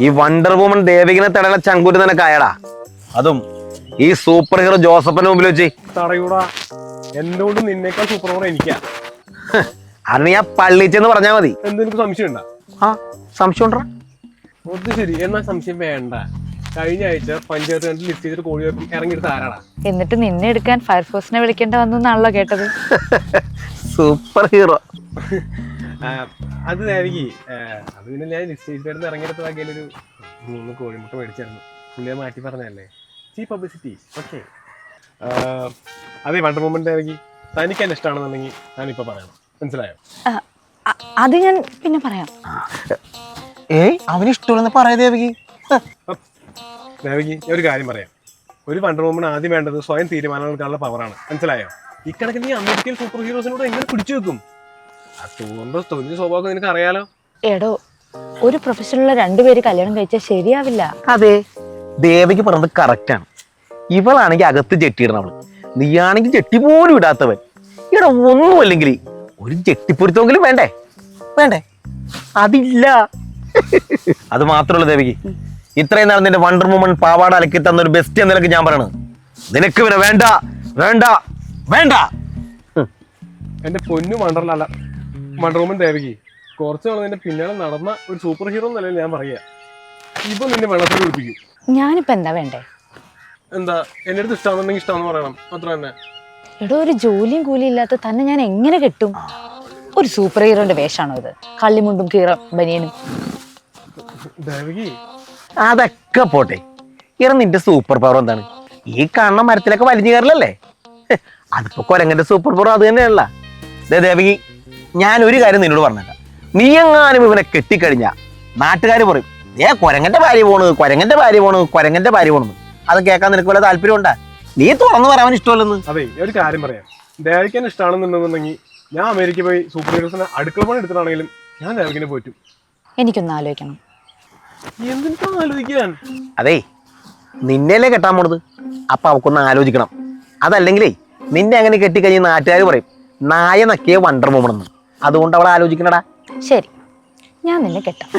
ഈ wonder woman ദേവികനെ തടയുന്ന ചങ്കൂര് നിനക്കായടാ, അതും ഈ സൂപ്പർ ഹീറോ ജോസഫിന്റെ മുമ്പിൽ വെച്ച്. തടയൂടാ, എന്നോട് നിന്നേക്കാൾ സൂപ്പർ പവർ എനിക്കാ. അത് ഞാൻ പള്ളിച്ചെന്ന് പറഞ്ഞാ മതി. എന്തെനിക്ക് സംശയം ഉണ്ടാ? ആ സംശയം ഉണ്ടോ? അത് ശരി, എന്നാ സംശയം വേണ്ട. കഴിഞ്ഞ ആഴ്ച പഞ്ചായത്ത് കണ്ടിൽ ലിസ്റ്റ് ചെയ്തിട്ട് കോഴി ഇറങ്ങിയെടുത്ത് ആരാടാ? എന്നിട്ട് നിന്നെ എടുക്കാൻ ഫയർഫോഴ്സിനെ വിളിക്കേണ്ട വന്നു എന്നാണല്ലോ കേട്ടത്. സൂപ്പർ ഹീറോ അത് ദേവിക്ക്, അത് പിന്നെ ഞാൻ ലിസ്റ്റ് ചെയ്തിട്ട് ഇറങ്ങിയെടുത്ത വകയിലൊരു 3 കോഴിമുട്ട മേടിച്ചായിരുന്നു. പുള്ളിയെ മാറ്റി പറഞ്ഞല്ലേ, ചീപ്പ് പബ്ലിസിറ്റി. ഓക്കെ, അതെ വണ്ടർ വുമൺ ദേവിക്ക് തനിക്ക് എന്നെ ഇഷ്ടമാണെന്നുണ്ടെങ്കിൽ ഞാനിപ്പോൾ പറയണം, മനസ്സിലായോ? അത് ഞാൻ പിന്നെ പറയാം. അവന് ഇഷ്ടമുള്ള പറയാ ദേവിക്ക്. ദേവിക്ക് ഞാൻ ഒരു കാര്യം പറയാം. ഒരു വണ്ടർ വുമൺ ആദ്യം വേണ്ടത് സ്വയം തീരുമാനം എടുക്കാനുള്ള പവറാണ്, മനസ്സിലായോ? ഇക്കണക്കിന് നീ അമേരിക്കൻ സൂപ്പർ ഹീറോസിനോട് എങ്ങനെ പിടിച്ചു വെക്കും? തൊഴിൽ സ്വഭാവം നിനക്ക് അറിയാലോ. എടോ, ഒരു പ്രൊഫഷനുള്ള 2 പേര് കല്യാണം കഴിച്ചാൽ ശരിയാവില്ല. അതെ, ദേവിക്ക് പറഞ്ഞത് കറക്റ്റാണ്. ഇവളാണെങ്കിൽ അകത്ത് ജെട്ടിയിടണവള്, നീയാണെങ്കിൽ ജെട്ടി പോലും ഇടാത്തവൻ. ഇവിടെ ഒന്നുമല്ലെങ്കിൽ ഒരു ജെട്ടിപ്പൊരുത്തെങ്കിലും വേണ്ടേ? വേണ്ടേ? അതില്ല. അത് മാത്രമല്ല ദേവിക്ക്, ഇത്രയും നാൾ നിന്റെ വണ്ടർ വുമൺ പാവാട അലക്കി തന്നൊരു ബെസ്റ്റ് എന്ന നിലക്ക് ഞാൻ പറയണത്, നിനക്ക് ഇവനെ വേണ്ട വേണ്ട വേണ്ട. എന്റെ പൊന്നു വണ്ടർ വുമൺ ദേവിക്ക്, കുറച്ച് നാൾ നിന്റെ പിന്നാലെ നടന്ന ഒരു സൂപ്പർ ഹീറോ എന്നല്ലേ ഞാൻ പറയാ. ഇപ്പൊ നിന്നെ വെള്ളത്തിൽ കുളിപ്പിക്കും. ഞാനിപ്പോ എന്താ വേണ്ടേ? എന്താ, എന്റെ അടുത്ത് ഇഷ്ടമാണെന്നുണ്ടെങ്കിൽ ഇഷ്ടമാണെന്ന് പറയണം, അത്ര തന്നെ. എടോ, ഒരു ജോലിയും കൂലിയും ഇല്ലാത്ത തന്നെ ഞാൻ എങ്ങനെ കെട്ടും? ഒരു സൂപ്പർ ഹീറോന്റെ വേഷാണോ ഇത്? കള്ളിമുണ്ടും കീറം ബനിയനും. ദേവിക്ക്, അതൊക്കെ പോട്ടെ, ഇറ നിന്റെ സൂപ്പർ പവർ എന്താണ്? ഈ കാണുന്ന മരത്തിലൊക്കെ വലിഞ്ഞു കയറലല്ലേ? അതിപ്പോ കൊരങ്ങന്റെ സൂപ്പർ പവർ അത് തന്നെയല്ല. ദേവകി, ഞാൻ ഒരു കാര്യം നിന്നോട് പറഞ്ഞേക്കാം. നീ എങ്ങാനും ഇവനെ കെട്ടിക്കഴിഞ്ഞാ നാട്ടുകാര് പറയും, കൊരങ്ങന്റെ ഭാര്യ പോണ്, കൊരങ്ങന്റെ ഭാര്യ പോണ്, കൊരങ്ങന്റെ ഭാര്യ പോണെന്ന്. അത് കേൾക്കാൻ നിനക്ക് വല്ല താല്പര്യം ഉണ്ടാ? നീ തുറന്നു പറയാൻ ഇഷ്ടമല്ലെന്ന്. അതെ, ഒരു കാര്യം പറയാം. ദേവിക്ക് എന്നെ ഇഷ്ടമാണെന്നുണ്ടെന്നുണ്ടെങ്കിൽ ഞാൻ അമേരിക്ക പോയി സൂപ്പർ ഹീറോസിനെ അടുക്കള പണി എടുത്തിട്ടാണെങ്കിലും ഞാൻ ദേവിക്കിനെ പോറ്റും. എനിക്കൊന്ന് ആലോചിക്കണം. എന്തിനാ ആലോചിക്കാൻ? അതേ, നിന്നെയല്ലേ കെട്ടാൻ പോണത്, അപ്പൊ അവക്കൊന്ന് ആലോചിക്കണം. അതല്ലെങ്കിലേ നിന്നെ അങ്ങനെ കെട്ടിക്കഴിഞ്ഞ നാട്ടുകാർ പറയും നായ നക്കിയ വണ്ടർ വുമൺ എന്ന്. അതുകൊണ്ട് അവൾ ആലോചിക്കണടാ. ശരി, ഞാൻ നിന്നെ കെട്ടാം.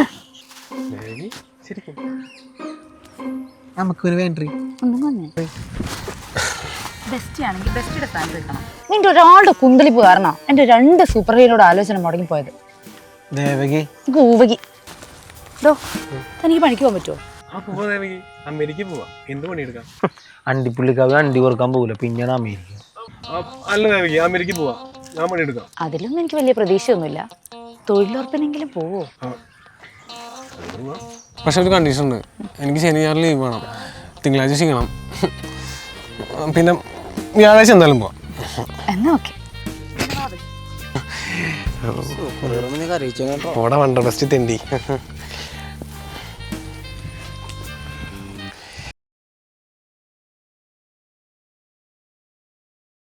നമുക്ക് വേണ്ടി നിന്റെ ഒരാളുടെ കുന്തലിപ്പ് കാരണം എന്റെ 2 സൂപ്പർ ഹീറോയുടെ ആലോചന മുടങ്ങി പോയത്. തനിക്ക് പണിക്ക് പോകാൻ പറ്റുമോ? അമേരിക്ക പോവാ, എന്ത് പണിയെടുക്കാം? അണ്ടിപ്പുള്ളിക്കാവ് അണ്ടി കൊടുക്കാൻ പോകില്ല, പിന്നീട് അമേരിക്ക. അല്ല ദേവിക്ക്, അമേരിക്ക പോവാ, ഞാൻ പണിയെടുക്കാം. അതിലൊന്നും എനിക്ക് വലിയ പ്രതീക്ഷയൊന്നുമില്ല. തൊഴിലുറപ്പിനെങ്കിലും പോവോ? പക്ഷെ ഒരു കണ്ടീഷൻ ഉണ്ട്, എനിക്ക് ശനി ഞായർ ലീവ് വേണം, തിങ്കളാഴ്ച ചെയ്യണം, പിന്നെ വ്യാഴാഴ്ച എന്തായാലും പോവാം. എന്നാ ഓക്കെ. ഓടെ വണ്ടർ ബെസ്റ്റ് തെണ്ടി.